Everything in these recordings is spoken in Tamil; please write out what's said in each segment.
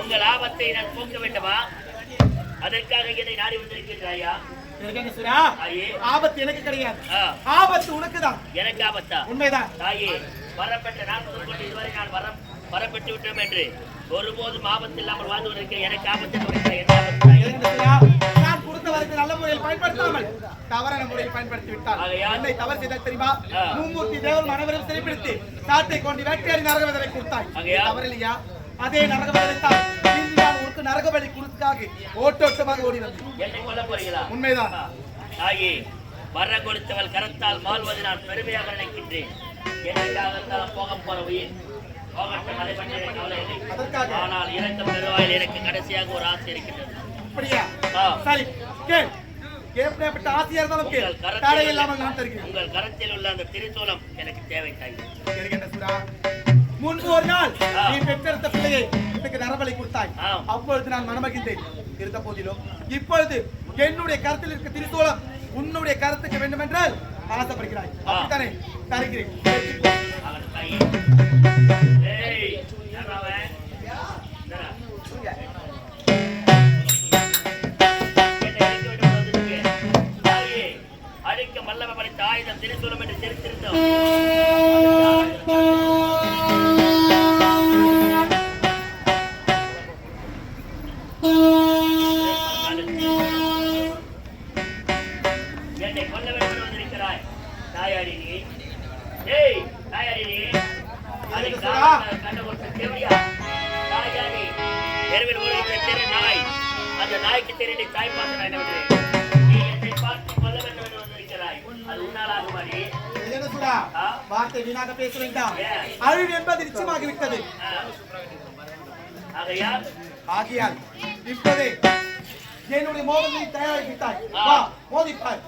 உங்கள் ஆபத்தை நான் போக்க வேண்டுமா? அதற்காக என்னை நாடி வந்திருக்கிறாயா? ஆபத்து எனக்கு கிடையாது, ஆபத்து உனக்குதான். எனக்கு ஆபத்தா? உண்மைதான் தாயே. வரப்பட்ட நான் கொண்டு இதுவரை நான் வரப்பட்டு விட்டோம் என்று ஒருபோதும் ஆபத்து இல்லாமல் வாழ்ந்து கொண்டிருக்கேன். எனக்கு ஆபத்து நான் கொடுத்த வரத்தை நல்ல முறையில் பயன்படுத்தாமல் தவறான முறையில் பயன்படுத்தி விட்டால் என்னை தவறு செய்தால் தெரியுமா? மும்மூர்த்தி தேவர் மனவரும் சிறைப்பிடித்து காட்டை கொண்டு வேட்டையாடி நரகவேதனை கொடுத்தாய். தவறு இல்லையா? அதே நரகவேதனைத்தான் இன்று நான் உனக்கு நரகவலி கொடுத்தாக ஓட்டோட்டமாக ஓடி வந்தேன். என்னை கொல்ல போறீங்களா? உண்மைதான் தாயே. வர கொடுத்தவள் கரத்தால் மாள்வது நான் பெருமையாக நினைக்கின்றேன். எனக்காக போக போற உயிர் ஆனால் இறக்கம் பெருவாயில் எனக்கு கடைசியாக ஒரு ஆசை இருக்கின்றது. அப்படியா? சரி, எப்படிப்பட்ட ஆசையா இருந்தாலும் தடை இல்லாமல் நான் தருகிறேன். உங்கள் கரத்தில் உள்ள அந்த திருச்சூலம் எனக்கு தேவை. தாய், முன்பு ஒரு நாள் நீ பெற்றெடுத்த பிள்ளையை எனக்கு நரபலி கொடுத்தாய். அப்பொழுது நான் மனமகிழ்ந்தேன். இருந்த போதிலும் இப்பொழுது என்னுடைய கருத்தில் இருக்க திருச்சூலம் உன்னுடைய கருத்துக்கு வேண்டும் என்றால் ஆசைப்படுகிறாய். அப்படித்தானே? தருகிறேன். அழிக்க மல்லவ படைத்த ஆயுதம் திருச்சூலம் என்று தெரிந்திருந்தோம். என்னை கொல்ல வேண்டும் வந்திருக்கிறாய். தாயாடி நீ, தாயாடி நீ கண்ட ஒரு தேவையா? தாயாடி தெருவில் ஒரு தெரு நாய், அந்த நாய்க்கு தெரிய தாய் பார்த்து என்னவென்று நீ என்னை பார்த்து கொல்ல வேண்டும் என்று வந்திருக்கிறாய். அது உன்னால் ஆகுமாடி? வார்த்தை வீணாக பேச வேண்டாம். அழிவு என்பது நிச்சயமாகிவிட்டது. ஆகையால் இப்போதே என்னுடைய மோதலை தயாரித்தாய். வா, மோதிப்பார்.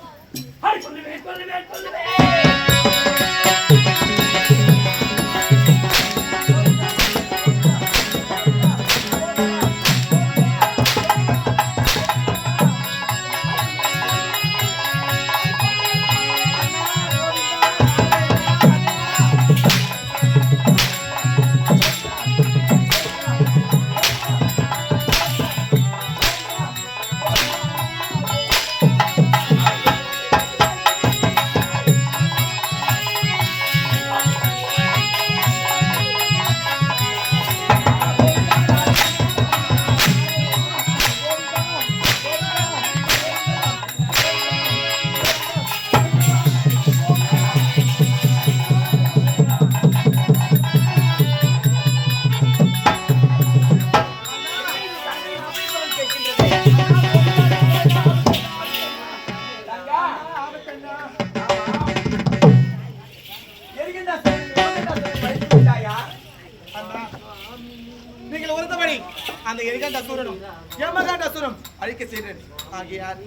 அந்த எரிகண்ட அசுரனும் யமகண்ட அசுரம் அழிக்க செய்தேன். ஆகையால்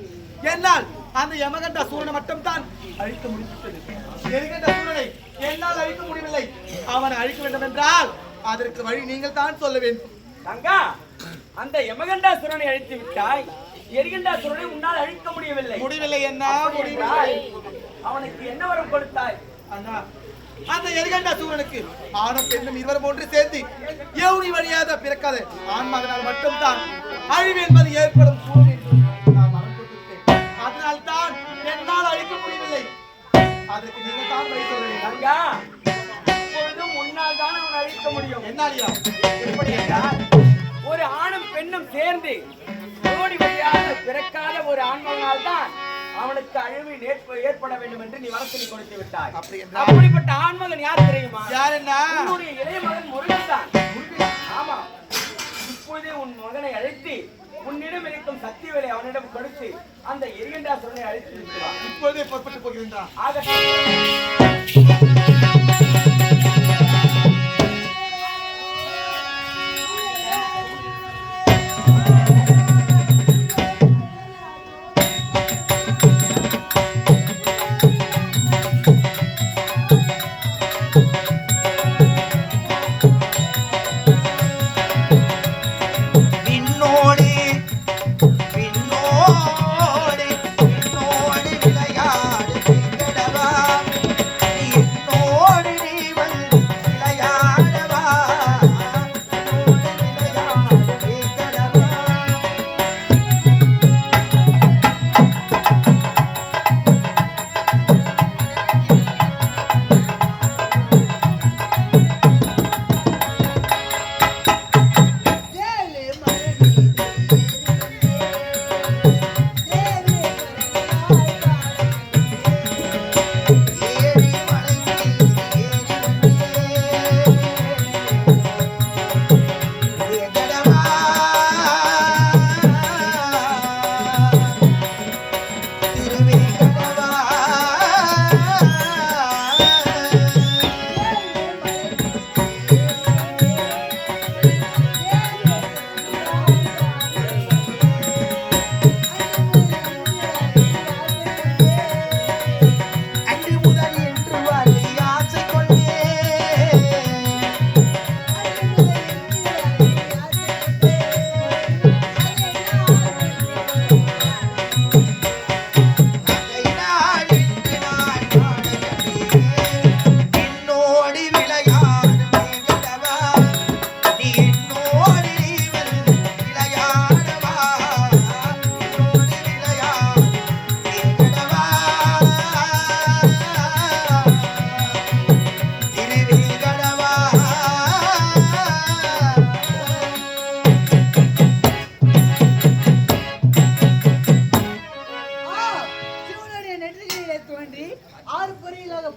என்னால் அந்த யமகண்ட அசுரனை மட்டும் தான் அழிக்க முடிந்தது. எரிகண்ட அசுரனை என்னால் அழிக்க முடியவில்லை. அவனை அழிக்க வேண்டும் என்றால் அதற்கு வழி நீங்கள் தான் சொல்ல வேண்டும். தங்கா, அந்த யமகண்டாசுரனை அழித்து விட்டாய், எரிகண்டாசுரனை உன்னால் அழிக்க முடியவில்லை. என்ன முடியவில்லை? அவனுக்கு என்ன வரம் கொடுத்தாய்? அண்ணா, அந்த எரிகண்டாசுரனுக்கு ஆணும் பெண்ணும் இருவரும் ஒன்று சேர்த்து யௌனி வழியாக பிறக்காத ஆண் மகனால் மட்டும்தான் அழிவு என்பது ஏற்படும். அதனால் தான் என்னால் அழிக்க முடியவில்லை. அதற்கு நீங்கள் தான் வழி சொல்ல வேண்டும். இப்பொழுதும் உன்னால் தான் அவன் அழிக்க முடியும். என்னாலியா? எப்படி என்றால், ஒரு ஆணும் பெண்ணும் சேர்ந்து ஜோடி வழியாக பிறக்காத ஒரு ஆண்மகனால் தான் அவனுக்கு அழிவு ஏற்பட வேண்டும் என்று நீ வரத்தை கொடுத்து விட்டாய். அப்படிப்பட்ட ஆண்மகன் யார் தெரியுமா? யார்? என்ன? உன்னுடைய இளைய மகன் முருகன் தான். ஆமா, இப்பொழுதே உன் மகனை அழைத்து உன்னிடம் இருக்கும் சக்தி வேலை அவனிடம் கொடுத்து அந்த எரிகண்டாசுரனை அழைத்து இருக்கிறான். இப்பொழுதே புறப்பட்டு போகின்றான்.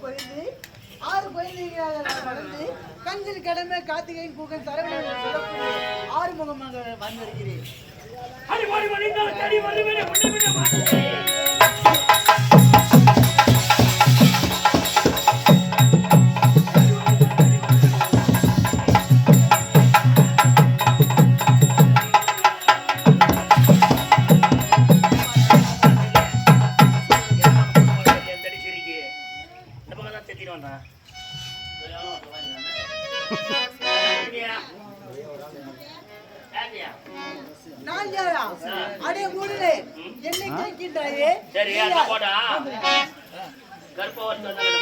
பொழுது 6 குழந்தைகளாக நான் வளர்ந்து கண்ணில் கடமை கார்த்திகையின் கூகன் சரவணன் என்று சொல்லக்கூடிய ஆறுமுகமாக வந்திருக்கிறேன். அடிமொழி மணிந்தால் கடி வருவேனே உன்னை விட மாட்டேன். நான் யாரா? அடே மூடனே, என்னை கேட்கின்றாயே? சரி, அந்த போடா. கர்ப்பவர்த்தி வந்தாங்க.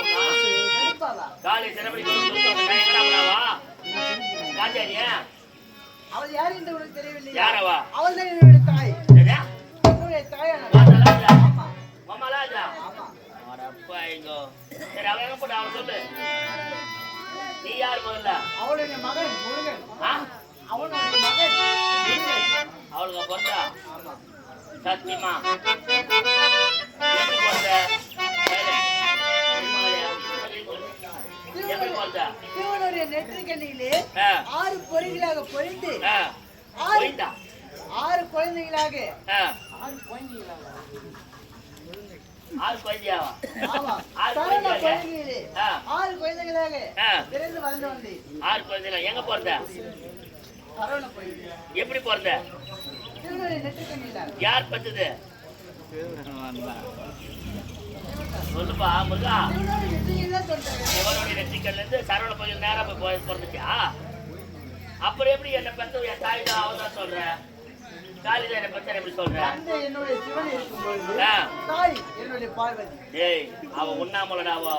கருப்பாவா? காலை சிறப்படி கொடுத்து கையங்கடாவா? காஞ்சாரியா? அவள் யார் என்று உனக்கு தெரியவில்லை. யாரவா? அவள் தான் என்னுடைய தாய். சரியா? என்னுடைய தாயான. மாதலாஜா. ஆமா. மாமலாஜா. ஆமா. அடப்பா இங்கோ. சரி, அவ எங்க போடா? அவ சொல்லு. நீ யார் முதல்ல? அவளுடைய மகன் முருகன். ஆ? அவளுடைய மகன் முருகன். அவளுக்கு பொறுத்தா? ஆமா. சத்தியமா? எப்படி பொறுத்த? எப்படி பொறுத்த? சிவனுடைய நெற்றிக்கண்ணிலே ஆ. 6 பொறிகளாக பொழிந்து ஆ. போயிட்டா? 6 குழந்தைகளாக ஆ. 6 குழந்தைகளாக. ஆறு குழந்தையாவா? ஆமா. ஆறு சரவண குழந்தையாக? குழந்தைகளே ஆ. 6 குழந்தைகளாக ஆ. பிறந்து வளர்ந்து வந்தேன். ஆறு குழந்தைல எங்க பிறந்த? சரவண குழந்தை. எப்படி பிறந்த? சிவனுடைய நெற்றிக்கண்ணில. யார் பத்துது? சொல்லுப்பா முருகா. சிவனுடைய நெற்றிக்கண்ணில சொல்றேன். சிவனுடைய நெற்றிக்கல்ல இருந்து சரவண பகுதியில் நேரா போய் பிறந்துச்சா? அப்புறம் எப்படி என்ன பெத்த என் தாய் தான் அவதான் சொல்ற? காலிதான் என்ன பெத்த எப்படி சொல்ற? தந்தை என்னுடைய சிவன் இருக்கும்போது ஆ. தாய் என்னுடைய பார்வதி. டேய், அவ உண்ணாமலடாவோ.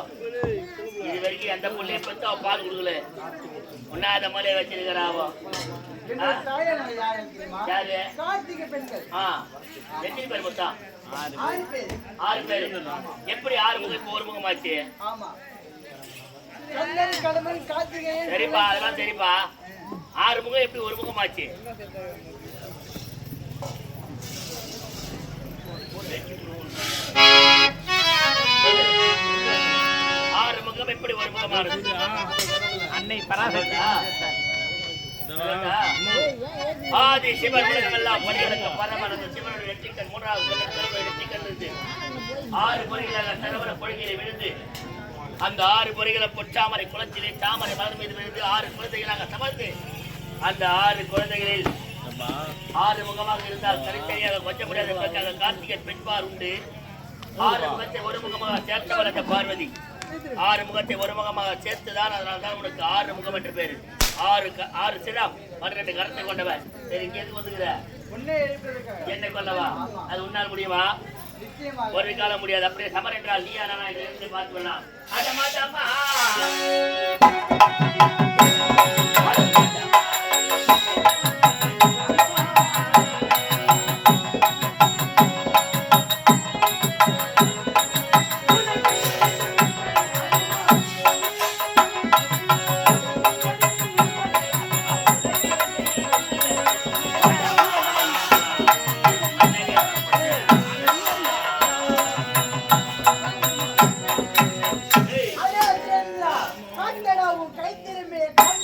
இது வரைக்கும் எந்த புள்ளையும் பெத்து அவ பால் கொடுக்கல. உண்ணாத மலையை வச்சிருக்கிறாவோ. என்னுடைய தாயான யார் தெரியுமா? யாரு? கார்த்திகை பெண்கள். ஆ. எத்தனை பேர் மொத்தம்? 6 பேர். 6 பேர். எப்படி 6 முகம் இப்ப ஒரு முகமாச்சு? ஆமா. கண்ணன் கடமன் கார்த்திகேயன். சரிப்பா, அதெல்லாம் சரிப்பா. 6 முகம் எப்படி ஒரு முகமாச்சு? ஆறு முகம் எப்படி ஒரு முகமா இருக்கு? அன்னை பராசக்தி. ஆதி சிவன் உலகமெல்லாம் பணிகளுக்கு பரமனது சிவனுடைய நெற்றிக்கண் 3வது நெற்றிக்கண் இருந்து 6 பொறிகளாக சரவண பொழிகளை விழுந்து அந்த 6 பொறிகளை பொற்றாமரை குளத்திலே தாமரை மலர் மீது விழுந்து 6 குழந்தைகளாக சமர்ந்து அந்த 6 குழந்தைகளில் 6 முகமாக இருந்தால் தனித்தனியாக கொஞ்சம் முடியாத என்பதற்காக கார்த்திகை பெண்பார் உண்டு. 6 முகத்தை ஒரு முகமாக சேர்த்தவள் அந்த பார்வதி. 6 முகத்தை ஒரு முகமாக சேர்த்துதான், அதனால்தான் உனக்கு 6 முகம் என்று பேரு. 6 சிரம் 12 கரத்தை கொண்டவன். சரி, இங்க எதுக்கு வந்துக்கிற? உன்னை எழுப்பியிருக்கிறார். என்னை கொல்லவா? அது உன்னால் முடியுமா? நிச்சயமாக. ஒரு காலம் முடியாது. அப்படியே சமர் என்றால் நீயா நானா இருந்து பார்த்து விடலாம். அடமாட்டம்மா. அடே செல்லா, காட்டடா உன் கைத்திருமையை காட்டு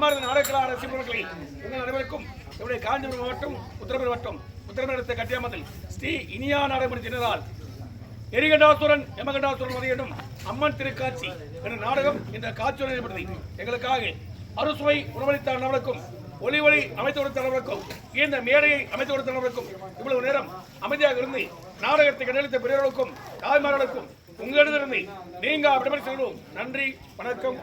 அன்பார்ந்த நாடகக்கலா ரசிகர்களே, உங்கள் அனைவருக்கும் என்னுடைய காஞ்சிபுரம் மாவட்டம் உத்தரமேரத்தை கட்டியாமத்தில் ஸ்ரீ இனியா நாடகமணி ஜெனரால் எரிகண்டாசுரன் யமகண்டாசுரன் வரையிடும் அம்மன் திருக்காட்சி என்ற நாடகம் இந்த காட்சியுடன் ஏற்படுத்தி எங்களுக்காக அறுசுவை உணவளித்த அனைவருக்கும் ஒளி அமைத்து கொடுத்த அனைவருக்கும் இந்த மேடையை அமைத்து கொடுத்த அனைவருக்கும் இவ்வளவு நேரம் அமைதியாக இருந்து நாடகத்தை கண்டளித்த பெரியவர்களுக்கும் தாய்மார்களுக்கும் உங்களிடமிருந்து நீங்க அப்படி செல்வோம். நன்றி, வணக்கம்.